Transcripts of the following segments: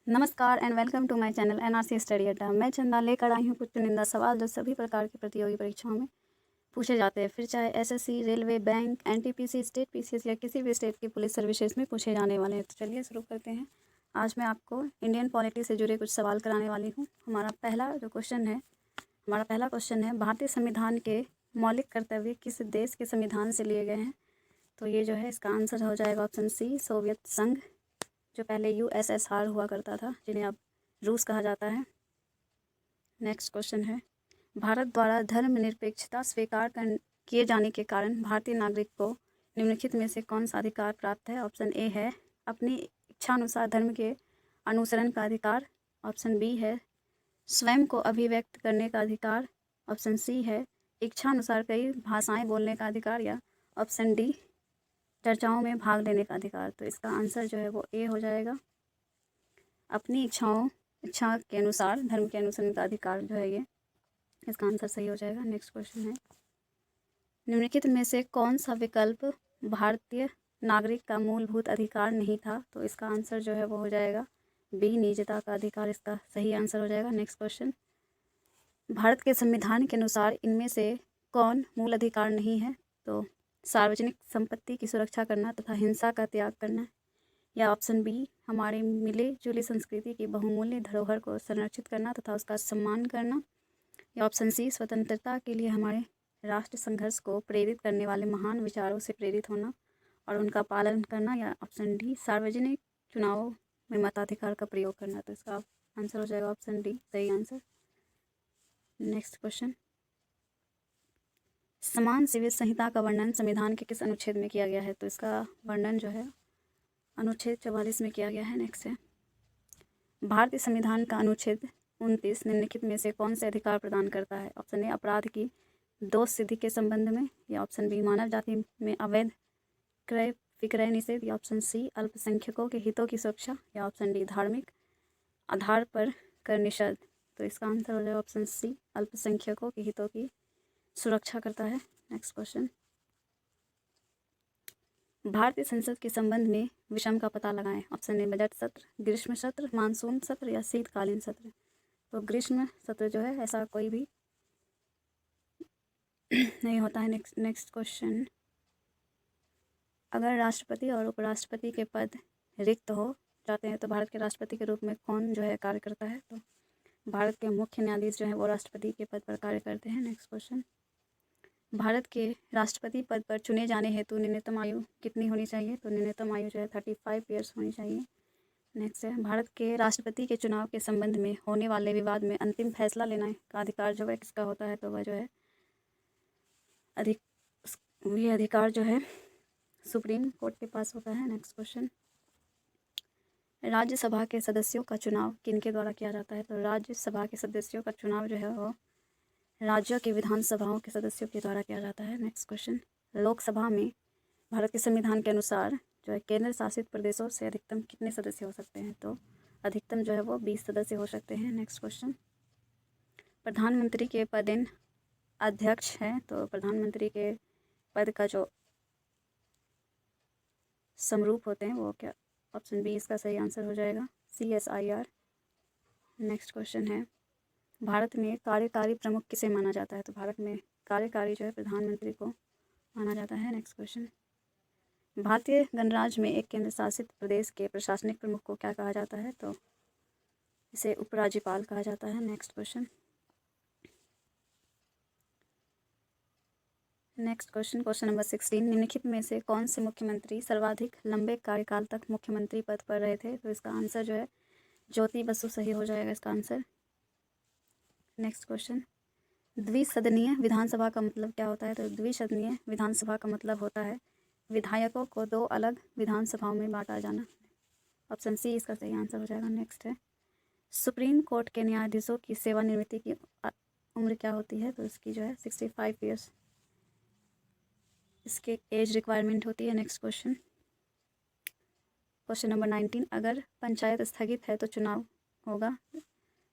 नमस्कार and welcome to my channel NRC study Adda. मैं चंदा लेकर आई हूँ कुछ चुनिंदा सवाल जो सभी प्रकार की प्रतियोगी परीक्षाओं में पूछे जाते हैं, फिर चाहे SSC, railway, bank, NTPC, state PCS या किसी भी स्टेट की पुलिस सर्विसेज में पूछे जाने वाले हैं। तो चलिए शुरू करते हैं। आज मैं आपको इंडियन पॉलिटी से जुड़े कुछ सवाल कराने वाली हूँ। हमारा पहला क्वेश्चन है, भारतीय संविधान के मौलिक कर्तव्य किस देश के संविधान से लिए गए हैं? तो ये जो है इसका आंसर हो जाएगा ऑप्शन सी, सोवियत संघ, जो पहले यूएसएसआर हुआ करता था, जिन्हें अब रूस कहा जाता है। नेक्स्ट क्वेश्चन है, भारत द्वारा धर्मनिरपेक्षता स्वीकार किए जाने के कारण भारतीय नागरिक को निम्नलिखित में से कौन सा अधिकार प्राप्त है? ऑप्शन ए है अपनी इच्छानुसार धर्म के अनुसरण का अधिकार, ऑप्शन बी है स्वयं को अभिव्यक्त करने का अधिकार, ऑप्शन सी है इच्छानुसार कई भाषाएं बोलने का अधिकार, या ऑप्शन डी चर्चाओं में भाग लेने का अधिकार। तो इसका आंसर जो है वो ए हो जाएगा, अपनी इच्छा के अनुसार धर्म के अनुसरण का अधिकार जो है ये इसका आंसर सही हो जाएगा। नेक्स्ट क्वेश्चन है, निम्नलिखित में से कौन सा विकल्प भारतीय नागरिक का मूलभूत अधिकार नहीं था? तो इसका आंसर जो है वो हो जाएगा बी, निजता का अधिकार इसका सही आंसर हो जाएगा। नेक्स्ट क्वेश्चन, भारत के संविधान के अनुसार इनमें से कौन मूल अधिकार नहीं है? तो सार्वजनिक संपत्ति की सुरक्षा करना तथा हिंसा का त्याग करना, या ऑप्शन बी हमारी मिली जुली संस्कृति की बहुमूल्य धरोहर को संरक्षित करना तथा उसका सम्मान करना, या ऑप्शन सी स्वतंत्रता के लिए हमारे राष्ट्र संघर्ष को प्रेरित करने वाले महान विचारों से प्रेरित होना और उनका पालन करना, या ऑप्शन डी सार्वजनिक चुनावों में मताधिकार का प्रयोग करना। तो इसका आंसर हो जाएगा ऑप्शन डी सही आंसर। नेक्स्ट क्वेश्चन, समान सिविल संहिता का वर्णन संविधान के किस अनुच्छेद में किया गया है? तो इसका वर्णन जो है अनुच्छेद 44 में किया गया है। नेक्स्ट है, भारतीय संविधान का अनुच्छेद 29 निम्नलिखित में से कौन से अधिकार प्रदान करता है? ऑप्शन ए अपराध की दोष सिद्धि के संबंध में, या ऑप्शन बी मानव जाति में अवैध क्रय विक्रय निषेध, या ऑप्शन सी अल्पसंख्यकों के हितों की सुरक्षा, या ऑप्शन डी धार्मिक आधार पर कर निषेध। तो इसका आंसर हो जाएगा ऑप्शन सी, अल्पसंख्यकों के हितों की सुरक्षा करता है। नेक्स्ट क्वेश्चन, भारतीय संसद के संबंध में विषम का पता लगाएं। ऑप्शन ए बजट सत्र, ग्रीष्म सत्र, मानसून सत्र, या शीतकालीन सत्र। तो ग्रीष्म सत्र जो है ऐसा कोई भी नहीं होता है। नेक्स्ट क्वेश्चन, अगर राष्ट्रपति और उपराष्ट्रपति के पद रिक्त हो जाते हैं तो भारत के राष्ट्रपति के रूप में कौन जो है कार्य करता है? तो भारत के मुख्य न्यायाधीश जो है वो राष्ट्रपति के पद पर कार्य करते हैं। नेक्स्ट क्वेश्चन, भारत के राष्ट्रपति पद पर चुने जाने हेतु न्यूनतम आयु कितनी होनी चाहिए? तो न्यूनतम आयु जो है 35 ईयर्स होनी चाहिए। नेक्स्ट है, भारत के राष्ट्रपति के चुनाव के संबंध में होने वाले विवाद में अंतिम फैसला लेने का अधिकार जो है किसका होता है? तो वह जो है ये अधिकार जो है सुप्रीम कोर्ट के पास होता है। नेक्स्ट क्वेश्चन, राज्यसभा के सदस्यों का चुनाव किनके द्वारा किया जाता है? तो राज्यसभा के सदस्यों का चुनाव जो है वो राज्यों की विधानसभाओं के सदस्यों के द्वारा किया जाता है। नेक्स्ट क्वेश्चन, लोकसभा में भारत के संविधान के अनुसार जो है केंद्र शासित प्रदेशों से अधिकतम कितने सदस्य हो सकते हैं? तो अधिकतम जो है वो 20 सदस्य हो सकते हैं। नेक्स्ट क्वेश्चन, प्रधानमंत्री के पदेन अध्यक्ष हैं, तो प्रधानमंत्री के पद का जो समरूप होते हैं वो क्या? ऑप्शन बी इसका सही आंसर हो जाएगा, CSIR। नेक्स्ट क्वेश्चन है, भारत में कार्यकारी प्रमुख किसे माना जाता है? तो भारत में कार्यकारी जो है प्रधानमंत्री को माना जाता है। नेक्स्ट क्वेश्चन, भारतीय गणराज्य में एक केंद्र शासित प्रदेश के प्रशासनिक प्रमुख को क्या कहा जाता है? तो इसे उपराज्यपाल कहा जाता है। नेक्स्ट क्वेश्चन, क्वेश्चन नंबर 16, निम्नलिखित में से कौन से मुख्यमंत्री सर्वाधिक लंबे कार्यकाल तक मुख्यमंत्री पद पर रहे थे? तो इसका आंसर जो है ज्योति बसु सही हो जाएगा इसका आंसर। नेक्स्ट क्वेश्चन, द्विसदनीय विधानसभा का मतलब क्या होता है? तो द्विसदनीय विधानसभा का मतलब होता है विधायकों को 2 अलग विधानसभाओं में बांटा जाना। ऑप्शन सी इसका सही आंसर हो जाएगा। नेक्स्ट है, सुप्रीम कोर्ट के न्यायाधीशों की सेवानिवृत्ति की उम्र क्या होती है? तो इसकी जो है 65 ईयर्स इसके एज रिक्वायरमेंट होती है। नेक्स्ट क्वेश्चन नंबर 19, अगर पंचायत स्थगित है तो चुनाव होगा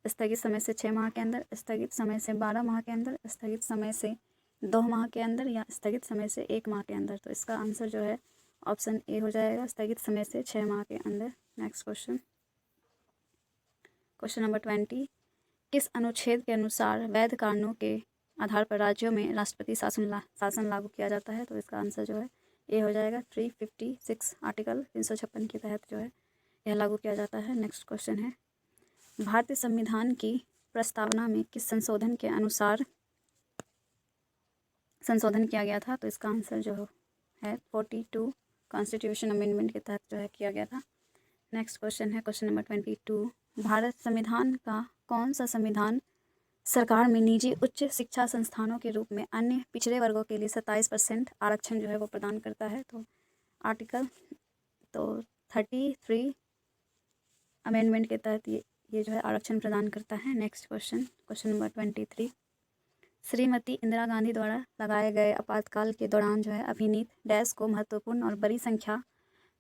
स्थगित समय से 6 माह के अंदर, स्थगित समय से 12 माह के अंदर, स्थगित समय से 2 माह के अंदर, या स्थगित समय से 1 माह के अंदर। तो इसका आंसर जो है ऑप्शन ए हो जाएगा, स्थगित समय से 6 माह के अंदर। नेक्स्ट क्वेश्चन, क्वेश्चन नंबर 20, किस अनुच्छेद के अनुसार वैध कारणों के आधार पर राज्यों में राष्ट्रपति शासन लागू किया जाता है? तो इसका आंसर जो है ए हो जाएगा। 356 आर्टिकल 356 के तहत जो है यह लागू किया जाता है। नेक्स्ट क्वेश्चन है, भारतीय संविधान की प्रस्तावना में किस संशोधन के अनुसार संशोधन किया गया था? तो इसका आंसर जो है 42 कॉन्स्टिट्यूशन अमेंडमेंट के तहत जो है किया गया था। नेक्स्ट क्वेश्चन है क्वेश्चन नंबर 22, भारत संविधान का कौन सा संविधान सरकार में निजी उच्च शिक्षा संस्थानों के रूप में अन्य पिछड़े वर्गों के लिए 27% आरक्षण जो है वो प्रदान करता है? तो आर्टिकल 33 अमेंडमेंट के तहत ये जो है आरक्षण प्रदान करता है। Next question number 23, Shrimati Indira Gandhi द्वारा लगाए गए आपातकाल के दौरान जो है अभिनीत डैश को महत्वपूर्ण और बड़ी संख्या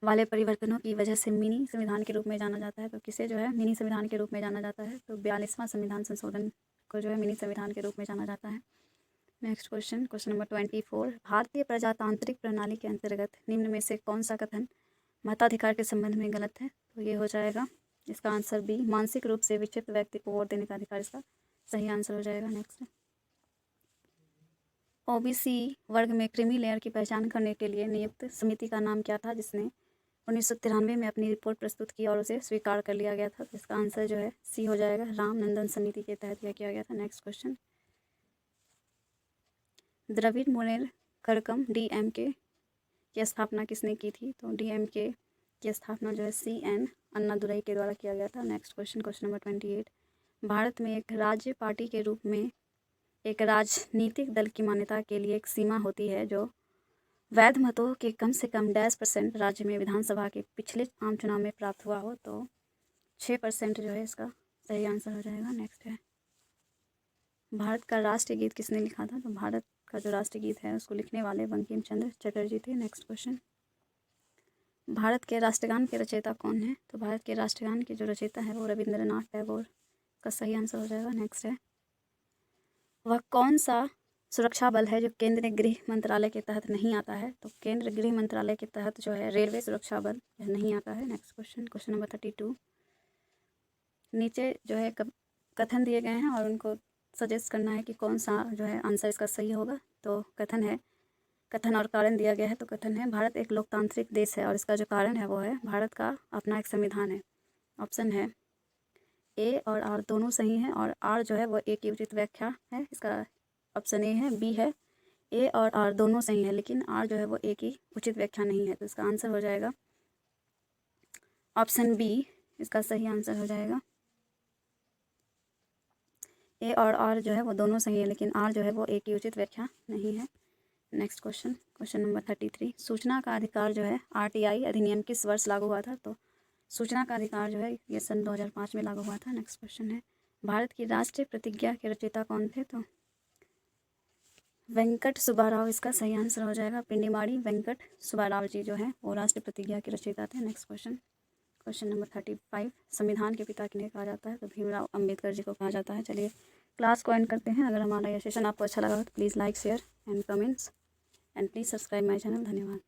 वाले परिवर्तनों की वजह से मिनी संविधान के रूप में जाना जाता है? तो किसे जो है मिनी संविधान के रूप में जाना जाता है? तो 42वां संविधान संशोधन को जो है मिनी संविधान के रूप में जाना जाता है। नेक्स्ट क्वेश्चन नंबर 24, भारतीय प्रजातांत्रिक प्रणाली के अंतर्गत निम्न में से कौन सा कथन मताधिकार के संबंध में गलत है? तो ये हो जाएगा इसका आंसर बी, मानसिक रूप से विक्षिप्त व्यक्ति को वोट देने का अधिकार इसका सही आंसर हो जाएगा। नेक्स्ट, ओबीसी वर्ग में क्रीमी लेयर की पहचान करने के लिए नियुक्त समिति का नाम क्या था, जिसने 1993 में अपनी रिपोर्ट प्रस्तुत की और उसे स्वीकार कर लिया गया था? तो इसका आंसर जो है सी हो जाएगा, रामनंदन समिति के तहत यह किया गया था। Next question, Dravida Munnetra Kazhagam DMK की स्थापना किसने की थी? तो डीएमके की स्थापना जो है CN अन्नादुरई के द्वारा किया गया था। नेक्स्ट क्वेश्चन नंबर 28, भारत में एक राज्य पार्टी के रूप में एक राजनीतिक दल की मान्यता के लिए एक सीमा होती है जो वैध मतों के कम से कम %% राज्य में विधानसभा के पिछले आम चुनाव में प्राप्त हुआ हो? तो 6% जो है इसका सही आंसर हो जाएगा। नेक्स्ट है, भारत का राष्ट्रीय गीत किसने लिखा था? तो भारत का जो राष्ट्रीय गीत है उसको लिखने वाले बंकिम चंद्र चटर्जी थे। नेक्स्ट क्वेश्चन, भारत के राष्ट्रगान के रचयिता कौन है? तो भारत के राष्ट्रगान के जो रचयिता है वो रविंद्रनाथ टैगोर का सही आंसर हो जाएगा। नेक्स्ट है, वह कौन सा सुरक्षा बल है जो केंद्रीय गृह मंत्रालय के तहत नहीं आता है? तो केंद्रीय गृह मंत्रालय के तहत जो है रेलवे सुरक्षा बल यह नहीं आता है। नेक्स्ट क्वेश्चन नंबर 32, नीचे जो है कथन दिए गए हैं और उनको सजेस्ट करना है कि कौन सा जो है आंसर इसका सही होगा। तो कथन और कारण दिया गया है। तो कथन है, भारत एक लोकतांत्रिक देश है और इसका जो कारण है वो है भारत का अपना एक संविधान है। ऑप्शन है ए और आर दोनों सही हैं और आर जो है वो ए की उचित व्याख्या है। इसका ऑप्शन ए है। बी है, ए और आर दोनों सही है लेकिन आर जो है वो ए की उचित व्याख्या नहीं है। तो इसका आंसर हो जाएगा ऑप्शन बी, इसका सही आंसर हो जाएगा। ए और आर जो है वो दोनों सही है लेकिन आर जो है वो ए की उचित व्याख्या नहीं है। नेक्स्ट क्वेश्चन नंबर 33, सूचना का अधिकार जो है RTI अधिनियम किस वर्ष लागू हुआ था? तो सूचना का अधिकार जो है ये सन 2005 में लागू हुआ था। नेक्स्ट क्वेश्चन है, भारत की राष्ट्रीय प्रतिज्ञा के रचयिता कौन थे? तो वेंकट सुब्बाराव इसका सही आंसर हो जाएगा। पिंडीमाड़ी वेंकट सुब्बाराव जी जो है वो राष्ट्रीय प्रतिज्ञा के रचयिता थे। नेक्स्ट क्वेश्चन नंबर 35, संविधान के पिता किन्हें कहा जाता है? तो भीमराव अंबेडकर जी को कहा जाता है। चलिए क्लास को एंड करते हैं। अगर हमारा यह सेशन आपको अच्छा लगा तो please like share and comments and please subscribe my channel. धन्यवाद।